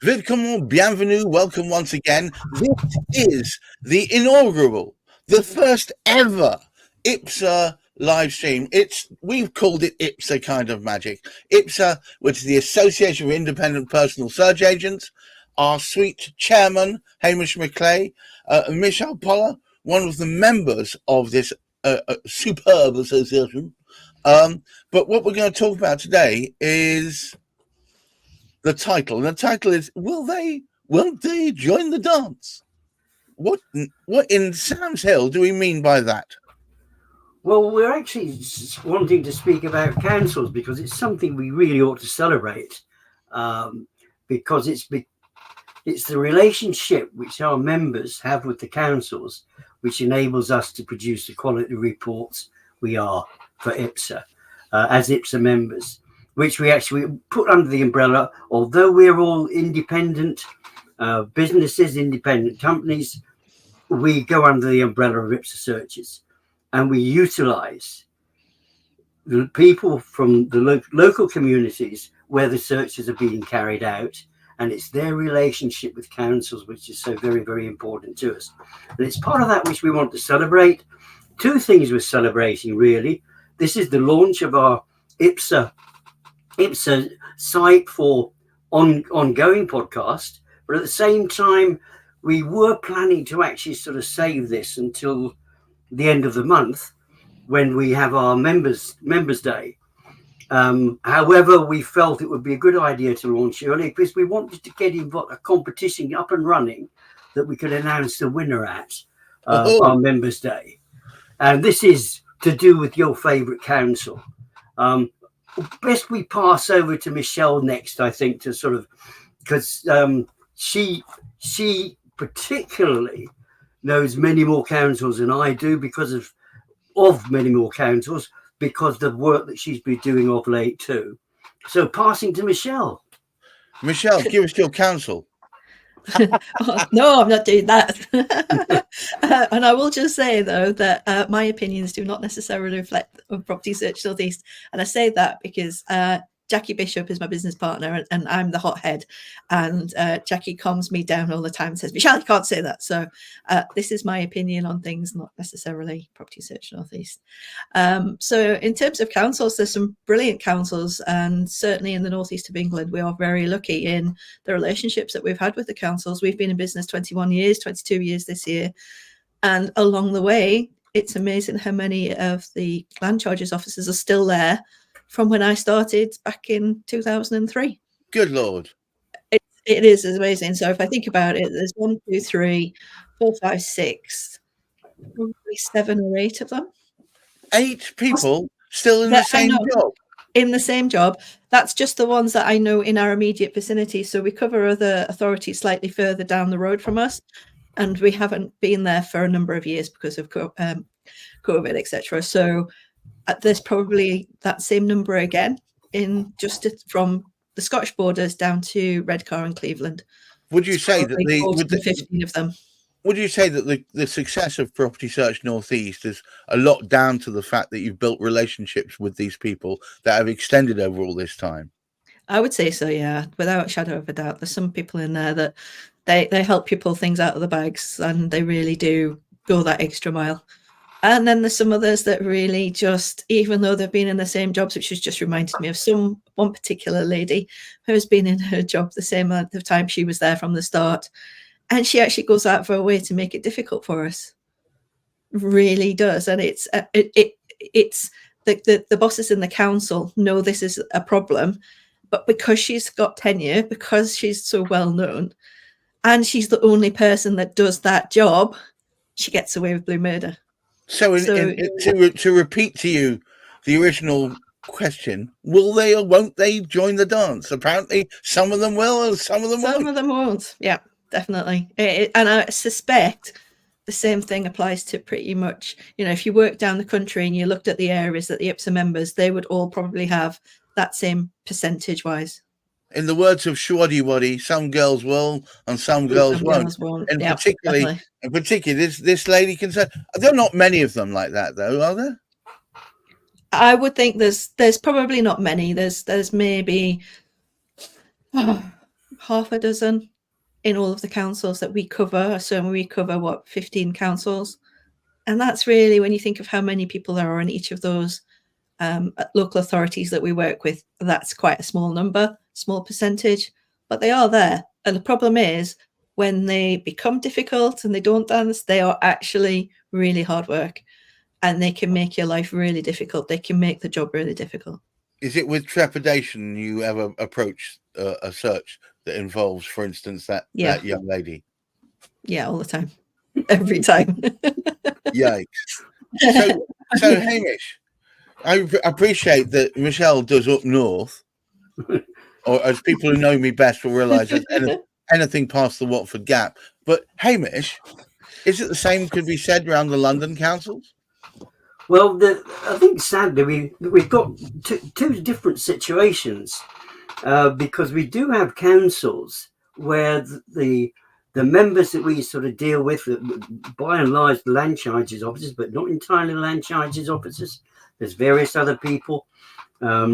Willkommen, bienvenue, welcome once again. This is the inaugural, the first ever IPSA live stream. We've called it IPSA Kind of Magic. IPSA, which is the Association of Independent Personal Search Agents, our sweet chairman, Hamish McLay, Michelle Poller, one of the members of this superb association. But what we're going to talk about today is the title. And the title is Won't they join the dance? What in Sam's Hill do we mean by that? Well, we're actually wanting to speak about councils because it's something we really ought to celebrate, because it's the relationship which our members have with the councils which enables us to produce the quality reports we are for IPSA as IPSA members, which we actually put under the umbrella. Although we're all independent businesses, independent companies, we go under the umbrella of IPSA searches, and we utilize the people from the local communities where the searches are being carried out, and it's their relationship with councils which is so very, very important to us. And it's part of that which we want to celebrate. Two things we're celebrating, really. This is the launch of our IPSA site for ongoing podcast, but at the same time we were planning to actually sort of save this until the end of the month when we have our members day. However, we felt it would be a good idea to launch early because we wanted to get a competition up and running that we could announce the winner at our members day. And this is to do with your favorite council. Best we pass over to Michelle next, I think, to sort of, because she particularly knows many more councils than I do because of many more councils, because of the work that she's been doing of late too. So passing to Michelle. Michelle, give us your counsel. No, I'm not doing that. And I will just say, though, that my opinions do not necessarily reflect on Property Search Northeast. And I say that because Jackie Bishop is my business partner and I'm the hothead. And Jackie calms me down all the time and says, Michelle, you can't say that. So this is my opinion on things, not necessarily Property Search Northeast. So in terms of councils, there's some brilliant councils. And certainly in the northeast of England, we are very lucky in the relationships that we've had with the councils. We've been in business 21 years, 22 years this year. And along the way, it's amazing how many of the land charges officers are still there from when I started back in 2003. Good Lord. It is amazing. So if I think about it, there's 1, 2, 3, 4, 5, 6, probably 7 or 8 of them. 8 people still in the same job? In the same job. That's just the ones that I know in our immediate vicinity. So we cover other authorities slightly further down the road from us. And we haven't been there for a number of years because of COVID, etc. So there's probably that same number again in just from the Scottish borders down to Redcar and Cleveland. Would you say that 15 of them? Would you say that the success of Property Search Northeast is a lot down to the fact that you've built relationships with these people that have extended over all this time? I would say so, yeah, without a shadow of a doubt. There's some people in there that they help you pull things out of the bags, and they really do go that extra mile. And then there's some others that really just, even though they've been in the same jobs, which has just reminded me of one particular lady who has been in her job the same amount of time she was there from the start. And she actually goes out of her way to make it difficult for us. Really does. And it's the bosses in the council know this is a problem, but because she's got tenure, because she's so well known, and she's the only person that does that job, she gets away with blue murder. So to repeat to you the original question, will they or won't they join the dance? Apparently some of them will and some of them won't. Some of them won't. Yeah, definitely. And I suspect the same thing applies to pretty much, if you work down the country and you looked at the areas that the IPSA members, they would all probably have that same percentage wise. In the words of Shwaddy Waddy, some girls will and some girls won't. And yeah, particularly this lady can say, there are not many of them like that though, are there? I would think there's probably not many. There's maybe half a dozen in all of the councils that we cover. So we cover 15 councils, and that's really, when you think of how many people there are in each of those local authorities that we work with, that's quite a small number, small percentage, but they are there. And the problem is, when they become difficult and they don't dance, they are actually really hard work, and they can make your life really difficult. They can make the job really difficult. Is it with trepidation you ever approach a search that involves, for instance, that young lady? Yeah, all the time. Every time. Yikes. So Hamish, I appreciate that Michelle does up north, or as people who know me best will realise, anything past the Watford Gap. But Hamish, is it the same could be said around the London councils? Well, I think sadly we've got two different situations, because we do have councils where the members that we sort of deal with, by and large, the land charges officers, but not entirely land charges officers. There's various other people. I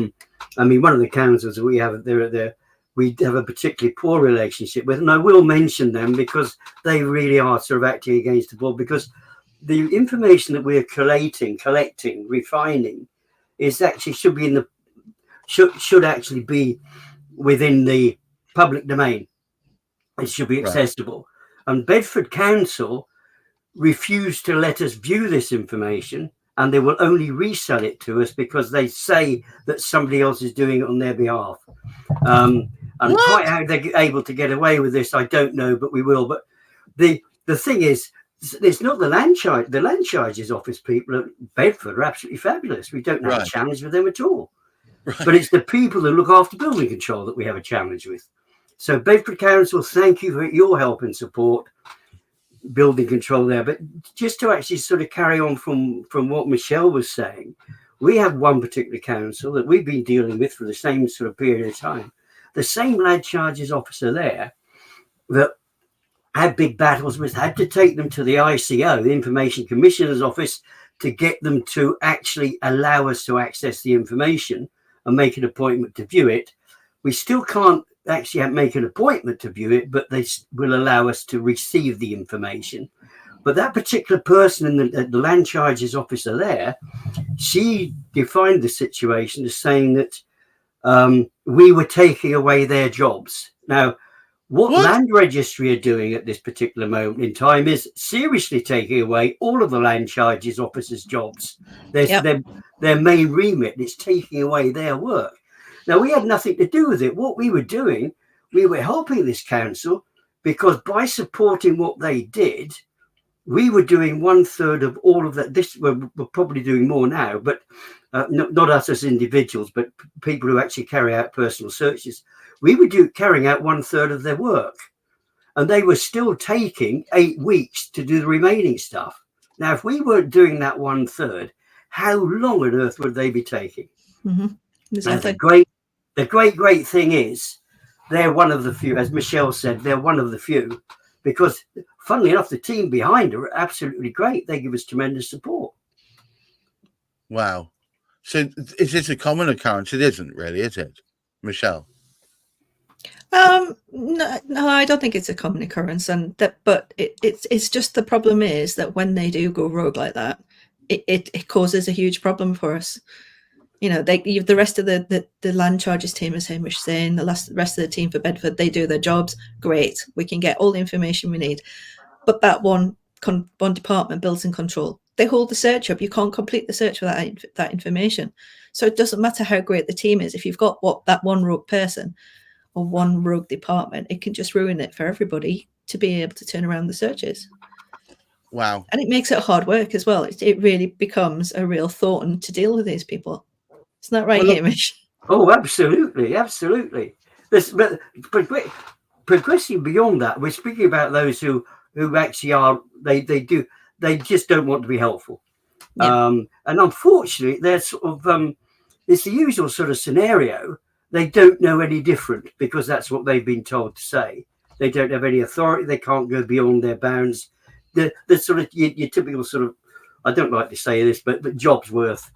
mean, one of the councils that we have we have a particularly poor relationship with, and I will mention them because they really are sort of acting against the board, because the information that we're collecting, refining, is actually should actually be within the public domain. It should be accessible. Right. And Bedford Council refused to let us view this information, and they will only resell it to us because they say that somebody else is doing it on their behalf. And quite how they're able to get away with this, I don't know, but we will. But the thing is, it's not the land charge. The land charges office people at Bedford are absolutely fabulous. We don't have a challenge with them at all. Right. But it's the people that look after building control that we have a challenge with. So Bedford Council, thank you for your help and support building control there. But just to actually sort of carry on from what Michelle was saying, we have one particular council that we've been dealing with for the same sort of period of time. The same land charges officer there that had big battles with, had to take them to the ICO, the Information Commissioner's Office, to get them to actually allow us to access the information and make an appointment to view it. We still can't actually make an appointment to view it, but they will allow us to receive the information. But that particular person in the land charges officer there, she defined the situation as saying that we were taking away their jobs. Now, what Land Registry are doing at this particular moment in time is seriously taking away all of the land charges officers' jobs. Their main remit is taking away their work. Now, we had nothing to do with it. What we were doing, we were helping this council, because by supporting what they did, we were doing 1/3 of all of that. We're probably doing more now, but not us as individuals, but people who actually carry out personal searches. We were carrying out 1/3 of their work, and they were still taking 8 weeks to do the remaining stuff. Now, if we weren't doing that 1/3, how long on earth would they be taking? Mm-hmm. Exactly. And the great thing is, they're one of the few, as Michelle said, they're one of the few, because funnily enough, the team behind are absolutely great. They give us tremendous support. Wow. So is this a common occurrence? It isn't really, is it, Michelle? No, I don't think it's a common occurrence, but it's just, the problem is that when they do go rogue like that, it causes a huge problem for us. You know, the rest of the land charges team, as Hamish saying, the rest of the team for Bedford, they do their jobs great. We can get all the information we need, but that one department, Building Control, they hold the search up. You can't complete the search without that information. So it doesn't matter how great the team is. If you've got that one rogue person or one rogue department, it can just ruin it for everybody to be able to turn around the searches. Wow. And it makes it hard work as well. It really becomes a real thorn to deal with these people. Isn't that right, Hamish? Oh, absolutely. But progressing beyond that, we're speaking about those who actually are, they just don't want to be helpful. Yeah. And unfortunately, they're sort of, it's the usual sort of scenario. They don't know any different because that's what they've been told to say. They don't have any authority. They can't go beyond their bounds. The sort of your typical sort of, I don't like to say this, but job's worth.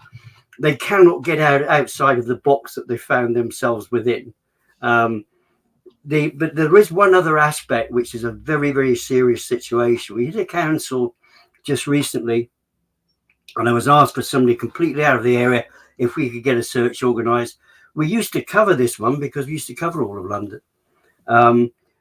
They cannot get outside of the box that they found themselves within. But there is one other aspect, which is a very, very serious situation. We had a council just recently, and I was asked for somebody completely out of the area if we could get a search organised. We used to cover this one because we used to cover all of London.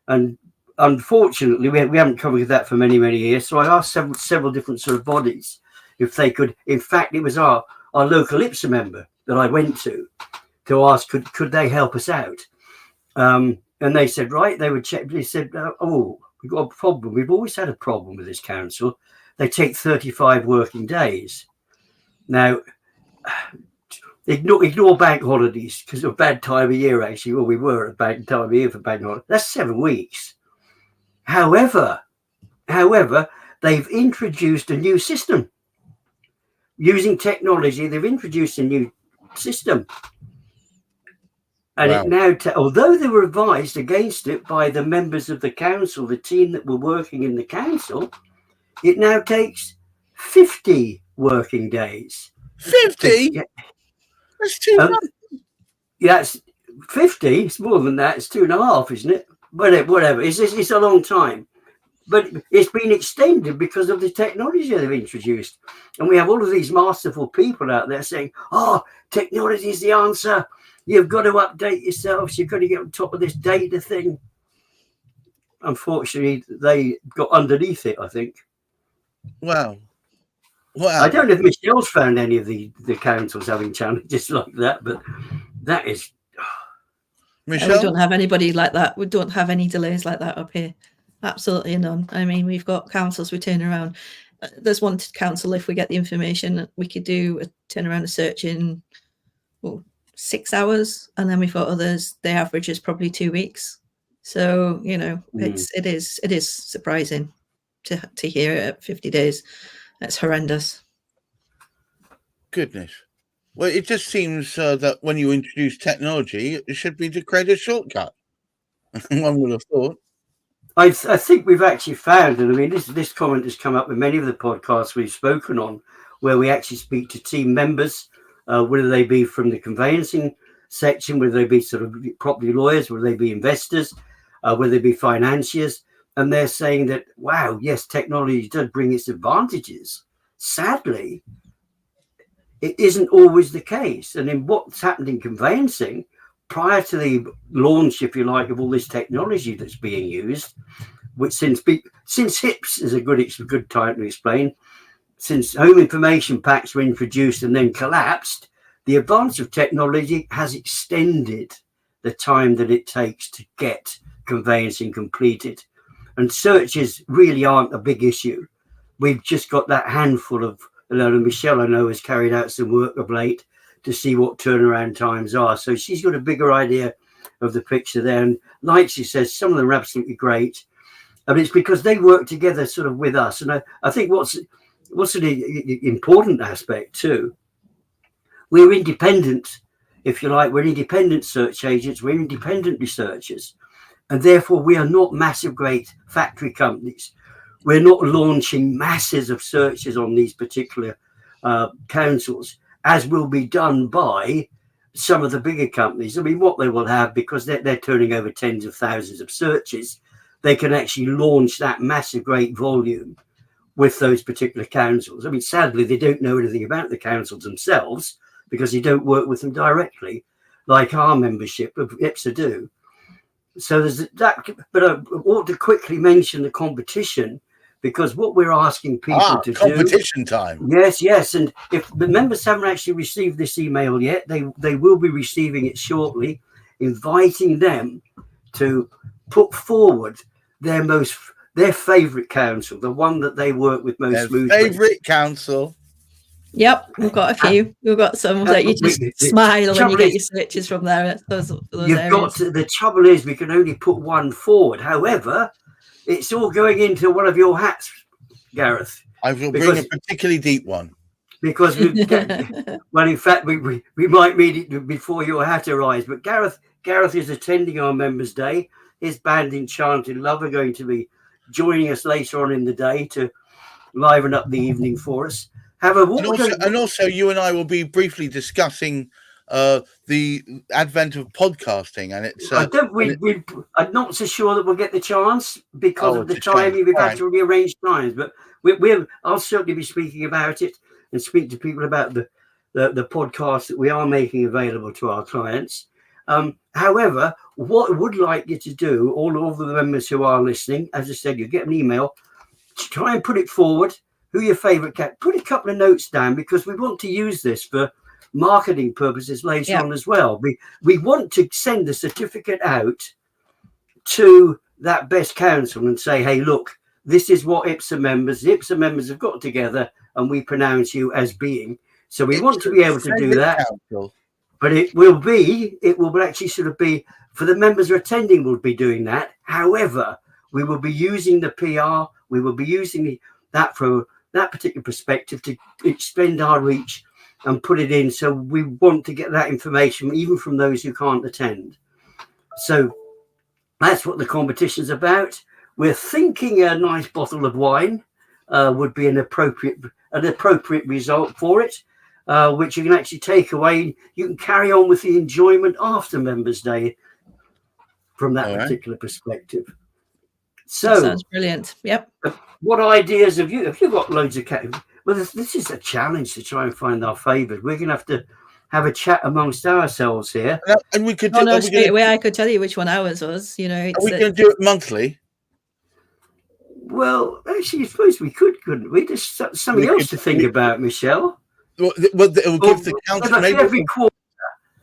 And unfortunately, we haven't covered that for many, many years. So I asked several different sort of bodies if they could. In fact, it was our local IPSA member that I went to ask, could they help us out? And they said, right, they would check. They said, oh, we've got a problem. We've always had a problem with this council. They take 35 working days. Now, ignore bank holidays because of a bad time of year, actually. Well, we were at a bad time of year for bank holidays. That's 7 weeks. However, they've introduced a new system. Using technology, they've introduced a new system. And It now, although they were advised against it by the members of the council, the team that were working in the council, it now takes 50 working days. 50? Yeah. That's too much. Yeah, it's 50. It's more than that. It's 2.5, isn't it? Whatever. It's a long time. But it's been extended because of the technology they've introduced. And we have all of these masterful people out there saying, oh, technology is the answer. You've got to update yourselves. You've got to get on top of this data thing. Unfortunately, they got underneath it, I think. Wow. I don't know if Michelle's found any of the councils having challenges like that, but that is... Michelle? We don't have anybody like that. We don't have any delays like that up here. Absolutely none. I mean, we've got councils we turn around. There's one council, if we get the information, we could do a turnaround a search in 6 hours, and then we've got others, the average is probably 2 weeks. So, it is surprising to hear it at 50 days. That's horrendous. Goodness. Well, it just seems that when you introduce technology, it should be to create a shortcut. One would have thought. I think we've actually found, and I mean, this comment has come up with many of the podcasts we've spoken on, where we actually speak to team members, whether they be from the conveyancing section, whether they be sort of property lawyers, whether they be investors, whether they be financiers, and they're saying that, wow, yes, technology does bring its advantages. Sadly, it isn't always the case. And in what's happened in conveyancing, prior to the launch, if you like, of all this technology that's being used, which since HIPS is a good time to explain, since home information packs were introduced and then collapsed, the advance of technology has extended the time that it takes to get conveyancing completed. And searches really aren't a big issue. We've just got that handful of, Michelle, I know, has carried out some work of late to see what turnaround times are. So she's got a bigger idea of the picture there. And like she says, some of them are absolutely great. And it's because they work together sort of with us. And I think what's an important aspect too, we're independent, if you like. We're independent search agents. We're independent researchers. And therefore, we are not massive, great factory companies. We're not launching masses of searches on these particular councils, as will be done by some of the bigger companies. I mean, what they will have, because they're turning over tens of thousands of searches, they can actually launch that massive, great volume with those particular councils. I mean, sadly, they don't know anything about the councils themselves because they don't work with them directly, like our membership of IPSA do. So there's that, but I ought to quickly mention the competition, because what we're asking people to competition time. Yes. And if the members haven't actually received this email yet, they will be receiving it shortly, inviting them to put forward their favourite council, the one that they work with most smoothly. Favourite council. Yep, we've got a few. We've got some that you just smile when you get your searches from there. Those areas. The trouble is we can only put one forward. However, it's all going into one of your hats, Gareth. I will bring a particularly deep one. Because well, in fact, we might meet it before your hat arrives. But Gareth is attending our Members' Day. His band Enchanted Love are going to be joining us later on in the day to liven up the evening for us. And also, you and I will be briefly discussing the advent of podcasting, and it's. I'm not so sure that we'll get the chance because of the it's a shame. timing. We've All had to rearrange times, but I'll certainly be speaking about it and speak to people about the podcast that we are making available to our clients. However, what I would like you to do, all of the members who are listening, as I said, you get an email, to try and put it forward, who your favourite cat, put a couple of notes down, because we want to use this for marketing purposes later on as well. We want to send a certificate out to that best council and say, hey, look, this is what the IPSA members have got together and we pronounce you as being. So we want to be able to do that. Council. But it will actually sort of be, for the members attending, we'll be doing that. However, we will be using the PR, we will be using that from that particular perspective to expand our reach and put it in. So we want to get that information even from those who can't attend. So that's what the competition's about. We're thinking a nice bottle of wine would be an appropriate result for it, which you can actually take away. You can carry on with the enjoyment after Members' Day from that particular perspective. So that sounds brilliant. Yep. What ideas have you? Have you got loads of categories? Well, this is a challenge to try and find our favourite. We're going to have a chat amongst ourselves here, and we could. Straight away, I could tell you which one ours was. You know, are we going to do it monthly? Well, actually, I suppose we couldn't we? There's something else to think about, Michelle. Well, it will give the council every quarter.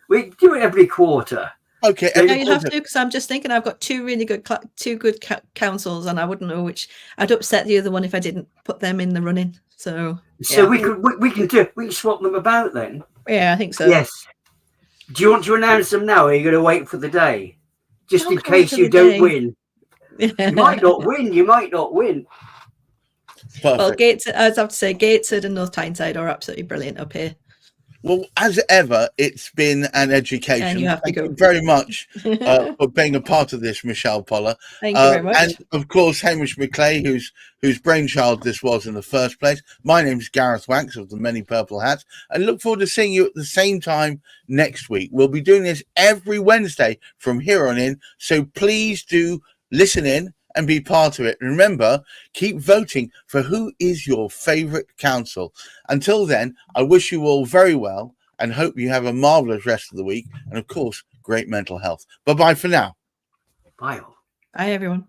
We do it every quarter. Okay, you have to, because I'm just thinking I've got two good councils, and I wouldn't know which. I'd upset the other one if I didn't put them in the running. So we can swap them about then. Yeah, I think so. Yes. Do you want to announce them now, or are you going to wait for the day, just in case you don't win? You might not win. Perfect. Well, I'd have to say Gateshead and North Tyneside are absolutely brilliant up here. Well, as ever, it's been an education. And you have to go. Thank you very much for being a part of this, Michelle Poller. Thank you very much. And of course, Hamish McLay, whose brainchild this was in the first place. My name's Gareth Wax of the Many Purple Hats, and look forward to seeing you at the same time next week. We'll be doing this every Wednesday from here on in, so please do listen in and be part of it. And remember, keep voting for who is your favourite council. Until then, I wish you all very well and hope you have a marvellous rest of the week. And of course, great mental health. Bye-bye for now. Bye all. Bye, everyone.